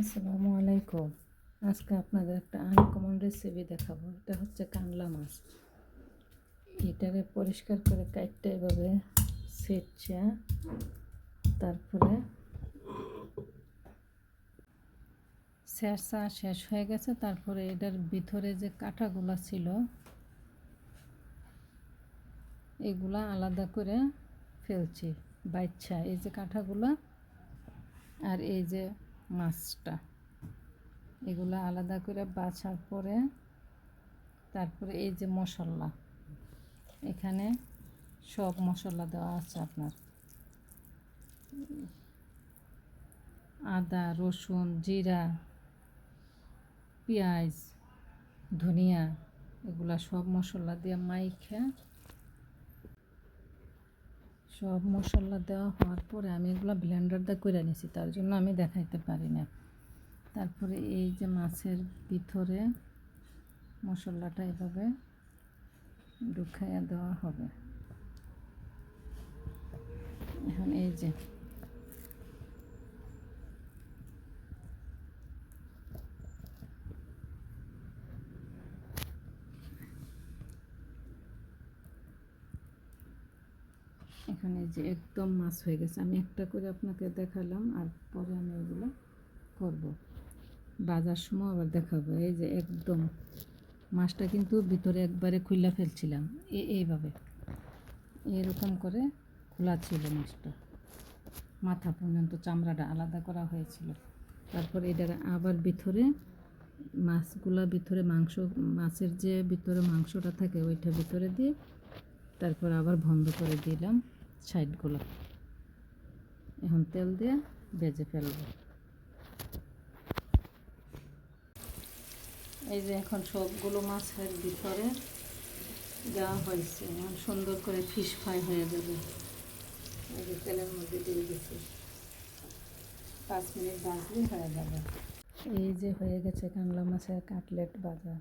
আসসালামু আলাইকুম। আজকে আপনাদের একটা আনকমন রেসিপি দেখাবো। এটা হচ্ছে কানলা মাছ। এটাকে পরিষ্কার করে কাটতে এভাবে সেঁচা, তারপরে সেঁচা শেষ হয়ে গেছে। তারপরে এটার ভিতরে যে কাঁটাগুলা ছিল এগুলা আলাদা করে ফেলছি বাচ্চা। এই যে কাঁটাগুলা আর এই যে মাছটা, এগুলা আলাদা করে বাছার পরে তারপরে এই যে মশলা, এখানে সব মশলা দেওয়া আছে আপনার আদা, রসুন, জিরা, পেঁয়াজ, ধনিয়া, এগুলা সব মশলা দিয়ে মাইখা, সব মশলা দেওয়া হওয়ার পরে আমি এগুলো ব্লেন্ডার দিয়ে করে নিয়েছি, তার জন্য আমি দেখাইতে পারি না। তারপরে এই যে মাছের ভিতরে মশলাটা এভাবে ঢুকাইয়া দেওয়া হবে। এখন এই যে এখানে যে একদম মাছ হয়ে গেছে। আমি একটা করে আপনাকে দেখালাম, আর পরে আমি এগুলো করব, বাজার সময় আবার দেখাবো। এই যে একদম মাছটা কিন্তু ভিতরে একবারে খুলে ফেলছিলাম, এইভাবে এরকম করে খোলা ছিল মাছটা, মাথা পর্যন্ত চামড়াটা আলাদা করা হয়েছিল। তারপরে এটার আবার ভিতরে মাছগুলা ভিতরে মাংস, মাছের যে ভিতরে মাংসটা থাকে ওইটা ভিতরে দিয়ে তারপর আবার বন্ধ করে দিলাম সাইডগুলো। এখন তেল দিয়ে ভেজে ফেলবো। এই যে এখন সবগুলো মাছের ভিতরে দেওয়া হয়েছে। এখন সুন্দর করে ফিশ ফ্রাই হয়ে যাবে। এই যে তেলের মধ্যে দিয়ে দিচ্ছি, 5 মিনিট ভাজলেই হয়ে যাবে। এই যে হয়ে গেছে কানলা মাছের কাটলেট ভাজা।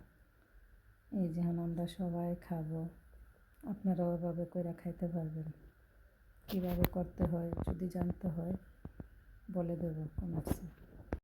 এই যে এখন আমরা সবাই খাবো। আপনারাও এভাবে করে খাইতে পারবেন। কীভাবে করতে হয় যদি জানতে হয় বলে দেবো কমেন্টসে।